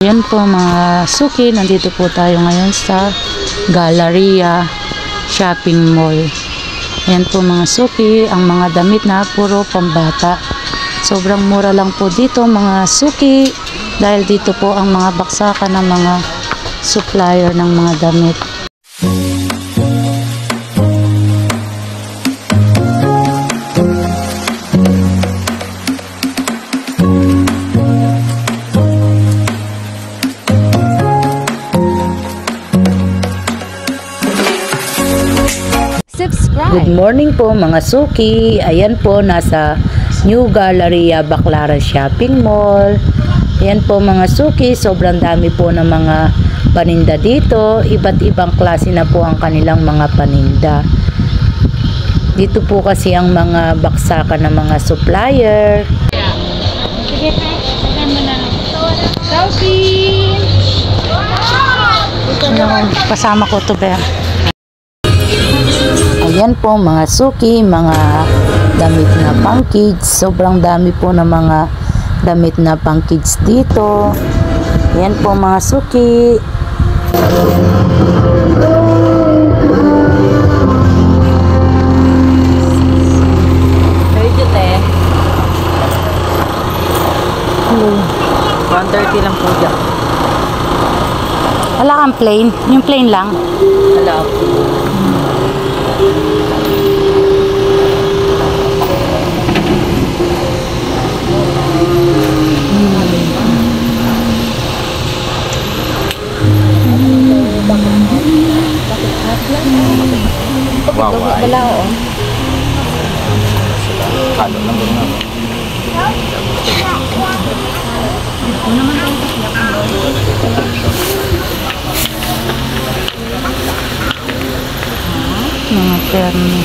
Ayan po mga suki, nandito po tayo ngayon sa Galleria Shopping Mall. Ayan po mga suki, ang mga damit na puro pambata. Sobrang mura lang po dito mga suki dahil dito po ang mga baksakan ng mga supplier ng mga damit. Good morning po mga suki. Ayan po, nasa New Galleria Baclaran Shopping Mall. Ayan po mga suki, sobrang dami po ng mga paninda dito. Iba't ibang klase na po ang kanilang mga paninda. Dito po kasi ang mga baksakan ng mga supplier. Kasama ko to ba? Ayan po mga suki, mga damit na pang kids. Sobrang dami po ng mga damit na pang kids dito. Ayan po mga suki. Hello. 130 lang po dyan. Wala kang plain? Yung plain lang? Wala. Wow, wala o. Kalo lang ba nga? Mga terno.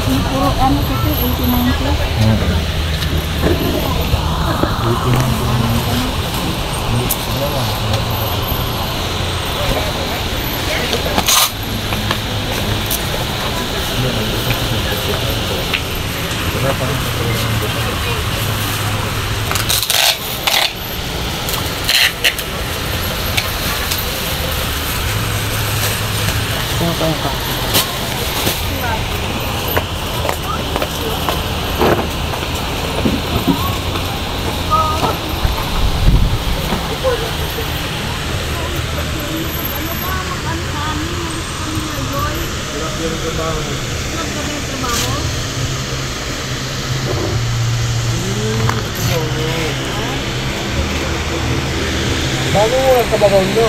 Puro ano kasi 89. Bago mo nagkababaw nyo?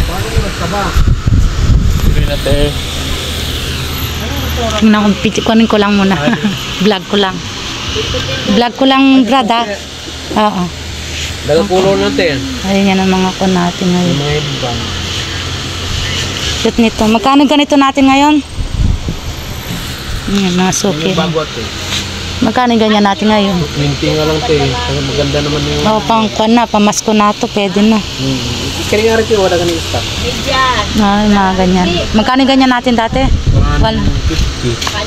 Bago mo nagkaba? Hindi natin. Tingnan ko, kunin ko lang muna. Vlog ko lang. Vlog ko lang, brada. Oo. Nagpulo natin. Ayun yan ang mga ko natin ngayon. Mga ibang. Shoot nito. Magkano ganito natin ngayon? Yan, mga suki. Yung bago ate. Magkano ganyan natin ngayon? Minti nga lang ate. Maganda naman yung... Oo, pang kuwan na. Pamasko na ito. Pwede na. Kaya nga rin yung wala ka ng stock. Ay, mga ganyan. Magkano ganyan natin dati? 150. Ay,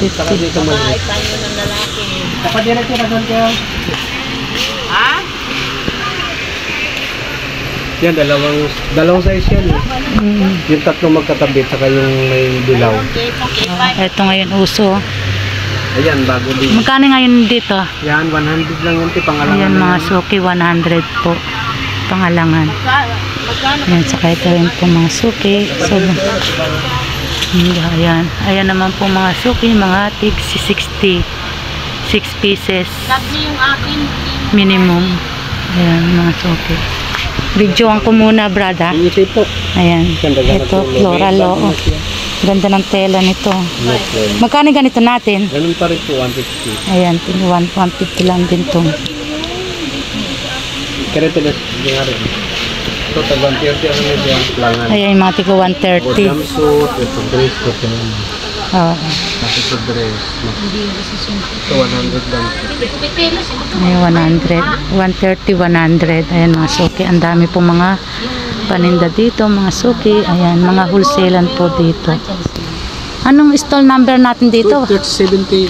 150. Saka dito mali. Dapat yan ito na kayo. Ha? Yan, dalawang size yan. Yung tatlong magkatabi, saka yung may dilaw. Ito ngayon uso. Ayan, bago din. Magkano ngayon dito? Yan, 100 lang yun, pangalangan. Ayan mga suki, 100 po. Pangalangan. Ayan, saka ito rin po mga suki. So, ayan. Ayan naman po mga suki, mga tig 60. 6 pieces. Minimum. Ayan mga suki. Videoan ko muna, brada. Ayan. Ito, floral o. Ganda ng tela nito. Magkano ganito natin? Ganun pa rin po, 150. Ayan, 150 lang din to. Kaya ito nga rin. Ito, tag 130 ang medyo langan. Ayan, yung mga tigo O 130. jumpsuit, ito dress ko. Oo. Tapos sa dress. Ito 100 lang. Ayan, 100. 130, 100. Ayan, mga suki. Ang dami po mga paninda dito, mga suki. Ayan, mga wholesalan po dito. Anong stall number natin dito? 70.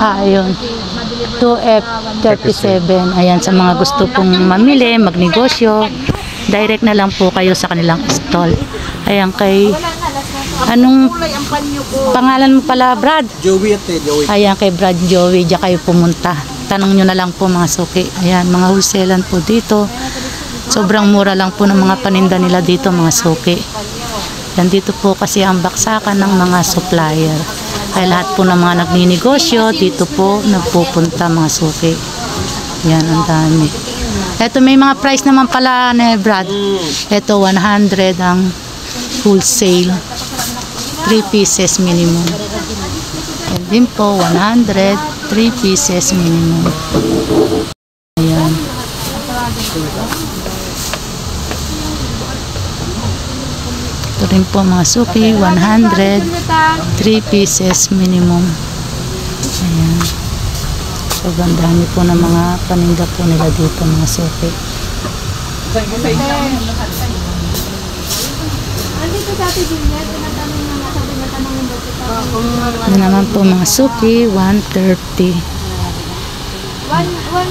Ayun. 2F37. Ayan, sa mga gusto pong mamili, magnegosyo, direct na lang po kayo sa kanilang stall. Ayan, kay... Anong pangalan mo pala, Brad? Joey ate, Joey. Ayan, kay Brad Joey, diyan kayo pumunta. Tanong nyo na lang po, mga suki. Ayan, mga wholesalan po dito. Sobrang mura lang po ng mga paninda nila dito, mga suki. Yan, dito po kasi ang baksakan ng mga supplier. Kaya lahat po ng mga nagninegosyo, dito po nagpupunta, mga suki. Yan, ang dami. Ito, may mga price naman pala ni Brad. Ito, 100 ang wholesale. 3 pieces minimum. Yan din po, 100, 3 pieces minimum. Ayan. Ito rin po mga suki, 100, 3 pieces minimum. Ayan. Sobrang dami po ng mga paninda po nila dito, mga suki. Ito naman po mga suki, 130.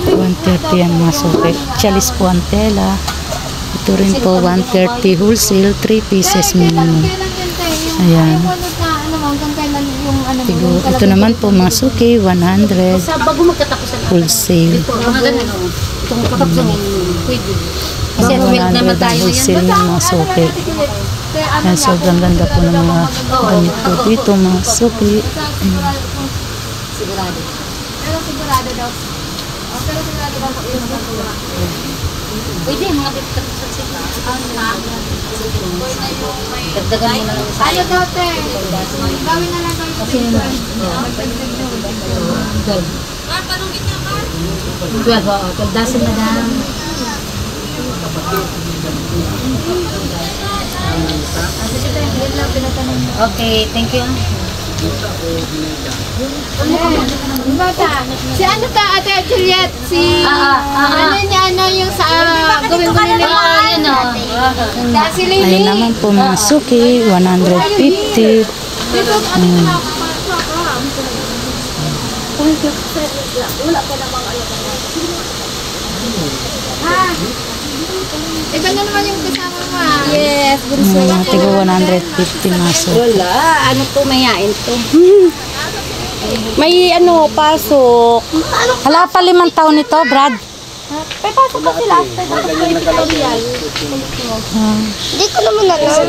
130 yan mga suki. Chalis po ang tela. Ito rin po 130 wholesale, 3 pieces minimum. Ayan. Tigo. Ito naman po mga suki, 100 wholesale. Kasi 100 ang wholesale ng mga suki. Ayan, sobrang ganda po ng mga gamit po dito, mga suki. Sigurado. Pero sigurado daw. Pero sigurado daw pwede, mga bitkat-bitkat sila. Dagdagan mo na lang sa Ano daw, te? Gawin na lang kayo. kasi Panunggit niya ka? 12 dozen na lang. Okay, thank you. Bata, si ano ta, Ate Juliet? Si, ano niya, ano yung sa, gawin mo nila Ayun o. Si Lily. Ayun naman po mga suki, 150. Wala pa namang alam na. Ha? Iba na naman yung kasama mo, ha? Yes, Mga tigo 150 mga suki. Wala, ano to, mayain to. May ano, pasok. Hala pa 5 taon nito, Brad. May pasok kasi last time. Tapos may tutorial. Hindi ko naman alam.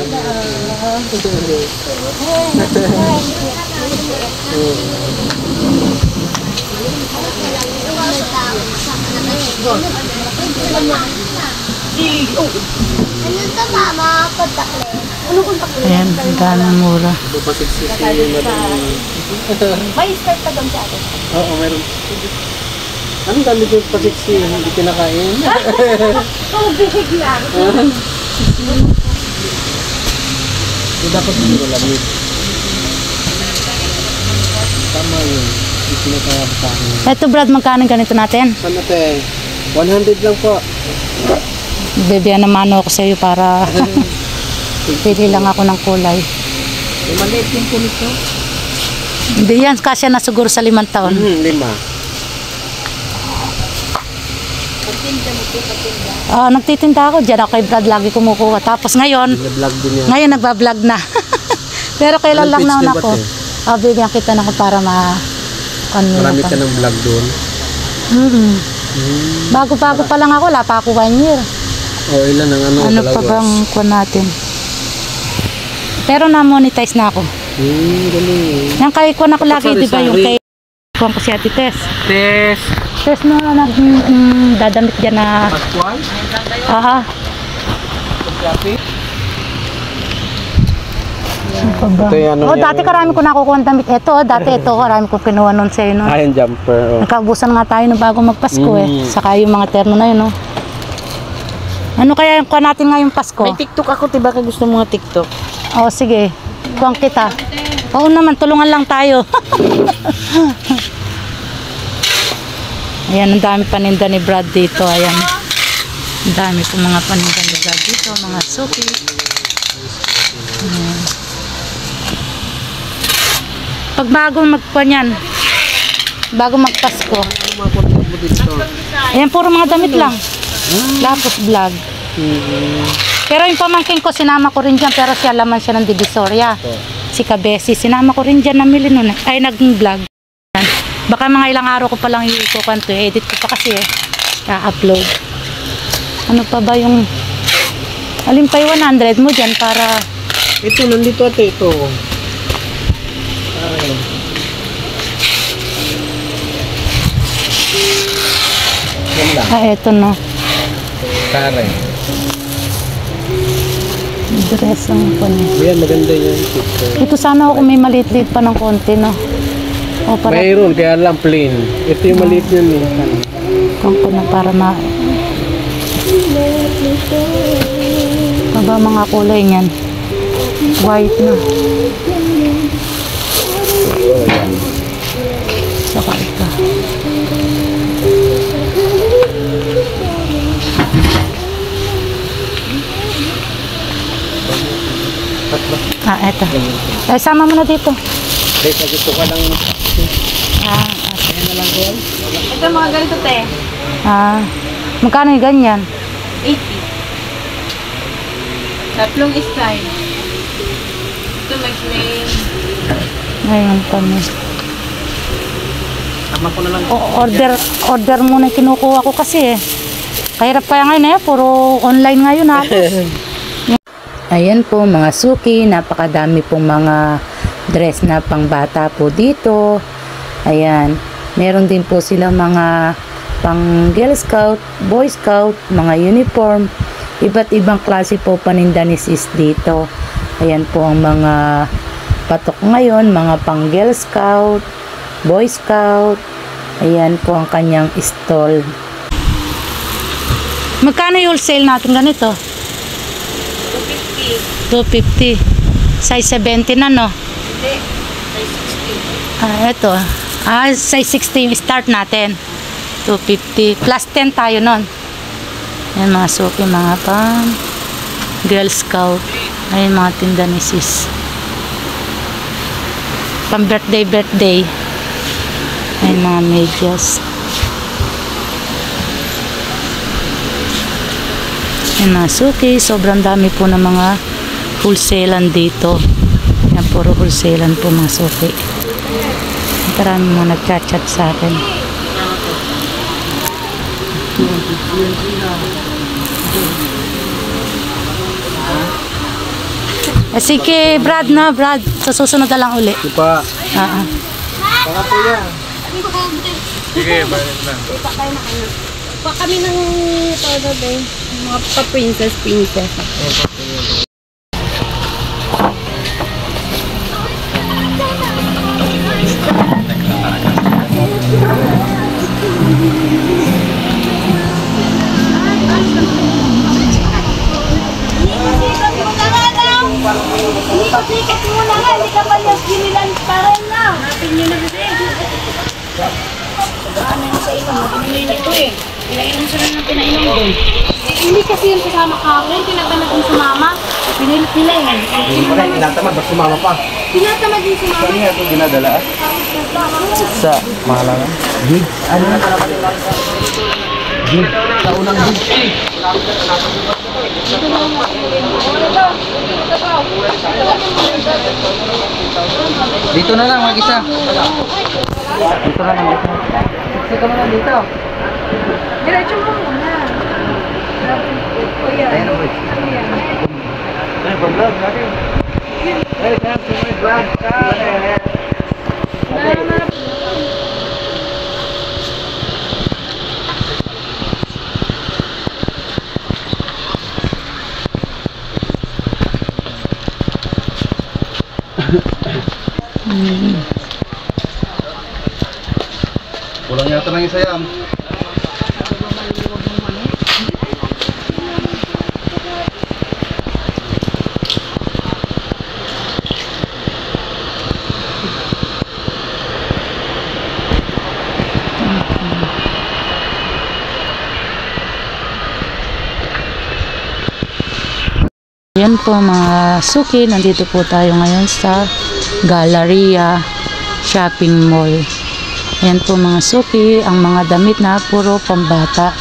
Ano to, mama? Kontakle. Ano kontakle? Ayan, ang daming mura. Ito pa 60 May start ka doon sa atin. Oo, meron. Anong dami ko pa 60? Hindi kinakain. Tubig lang. Ito dapat hindi lamig. Tama yun. Hindi kinakain. Eto, Brad, magkano ganito natin? Sana te? 100 lang po. Bibigyan naman ako sa iyo para pili lang ako ng kulay. Maliit yung kulit nyo? Hindi yan, kasya na siguro sa 5 taon. 5. Nagtitinda ako dyan, ako kay Brad lagi kumukuha. Tapos ngayon, Nag-vlog din yan. ngayon nagbablog na. Pero kailan lang Anong page naman din ako. ba, Bibigyan kita na ako para Marami ka ng vlog doon. Bago-bago pa lang ako, wala pa ako 1 year. O ilan ang ano? Ano pa bang kuha natin? Pero na-monetize na ako. Galing. Yung kay kuha ako lagi, di ba yung Sari-sari. kay kuha ko si Ate Tess. Test. Tess mo na dadamit dyan na, Ito yung ano niya. Dati karami ko nakukuha ng damit. Dati karami ko kinuha nun sa'yo. No? Ayan, jumper. Oh. Nakaubusan nga tayo no bago magpasko Saka yung mga terno na yun, no? Ano kaya yung kuha natin ngayong Pasko? May TikTok ako, diba ka gusto mga TikTok? Sige. Kuha kita. Oo naman, tulungan lang tayo. Ayan, ang dami paninda ni Brad dito. Ayan. Ang dami po mga paninda ni Brad dito. Mga suki. Ayan. Pag bago magpanyan, bago magpasko. Ayan, puro mga damit lang. Lapos vlog. Pero yung pamangking ko, sinama ko rin dyan. Pero siya laman siya ng Divisoria. Si Kabesi, sinama ko rin dyan. Namili nun. Ay, naging vlog. Baka mga ilang araw ko pa lang i-kukanto. Edit ko pa kasi i-upload. Ano pa ba yung... Alin pa yung 100 mo dyan para... Ito, nandito ate. Ito. Eto no. Kare. Dress ang po niya. Ayan, maganda yan. Ito sana ako may maliit-liit pa ng konti, no? Para Mayroon, kaya lang plain. Ito yung maliit yun eh. kung ko na para ma... Ano ba mga kulay niyan? White na. Saka ito. Eto. Sama mo na dito. Dito, gusto ka lang. Ito mga ganito, te. Magkano yung ganyan? 80. Tatlong style. Ito may plain. Ngayon kami. Tama ko na lang. Order muna kinukuha ko kasi kahirap pa ngayon puro online ngayon halos. Ayan po mga suki, napakadami pong mga dress na pangbata po dito. Ayan, meron din po silang mga pang Girl Scout, Boy Scout, mga uniform. Iba't ibang klase po paninda ni sis dito. Ayan po ang mga patok ngayon, mga pang Girl Scout, Boy Scout. Ayan po ang kanyang stall. Magkano yung wholesale natin ganito? 250. Size 70 na, no? Hindi. Size 60. Ito. Size 60 yung start natin. 250. Plus 10 tayo nun. Ayan mga suki, mga pang Girl Scout. Ayan mga tinda ni sis. Pang birthday. Ayan mga medyas. Ayan mga suki, sobrang dami po ng mga wholesalan dito. Yan, puro wholesalan po mga suki. Marami mga nagchat-chat sa akin. Sige, Brad. Sa susunod na lang uli. Ito pa. Baka po yan. Sige, balik na. Pa kami ng todo din. Mga pa-princess. Sikat mo na nga, hindi ka pa yung ginilan pa rin na. Hanapin nyo na din. Ano yung sa iba, pinili ko eh. Pinainom sila ng pinainom doon. Hindi kasi yung kasama kahapon, tinatamad din sa mama. Pinilit nila eh. Hindi mo na tinatamad, ba't sumama pa? Tinatamad din sa mama. Saan niya ito ginadala? Sa Mahalangan? Gig? Ano na? Gig? Sa unang gig. Dito na lang mag-isa. Dito na lang mag-isa. Sige mo lang dito. Diretso mo muna. Ayun na boy. Ay, pag-vlog natin. Hey, thanks for my vlog. Kulang yata ng isa yan. Yan po mga suki, nandito po tayo ngayon sa Galleria Shopping Mall. Ayan po mga suki, ang mga damit na puro pambata.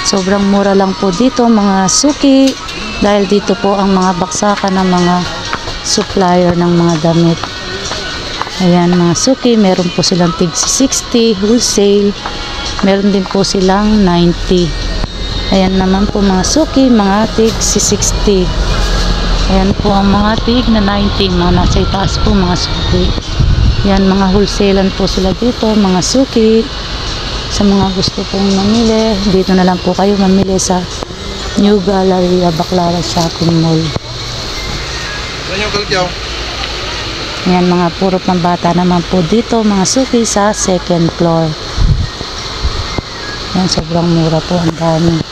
Sobrang mura lang po dito mga suki, dahil dito po ang mga baksakan ng mga supplier ng mga damit. Ayan mga suki, meron po silang tig 60 wholesale, meron din po silang 90. Ayan naman po mga suki, mga tig 60. Ayan po ang mga tig na 90, mga nasa itaas po mga suki. Yan, mga wholesalan po sila dito, mga suki. Sa mga gusto pong mamili, dito na lang po kayo mamili sa New Galleria Baclaran Shopping Mall. Ano yung kalkyaw? Yan, mga puro pambata naman po dito, mga suki sa second floor. Yan, sobrang mura po, ang dami.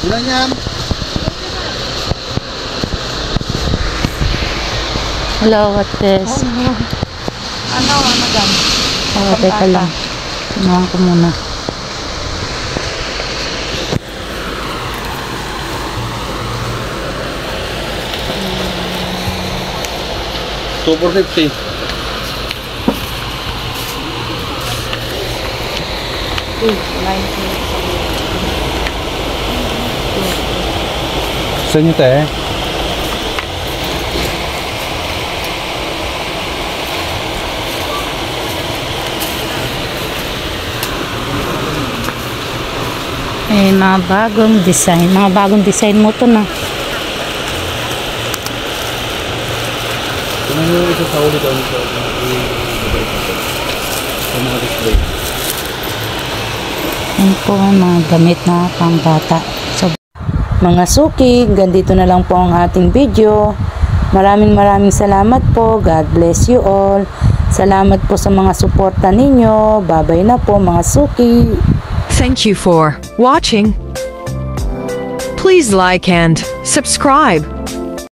Ilan yan? Hello, what is? Ano, madam? Oh, teka lang. Tumahan ko muna. $2.50. Sa inyo tayo eh. Eh, mga bagong design. Mga bagong design mo to na. Kung ano yung isa sa ulit ang sa mga display. Yan po ang mga gamit na pangbata. So, mga suki, ganito na lang po ang ating video. Maraming salamat po. God bless you all. Salamat po sa mga suporta ninyo. Babay na po mga suki. Thank you for watching. Please like and subscribe.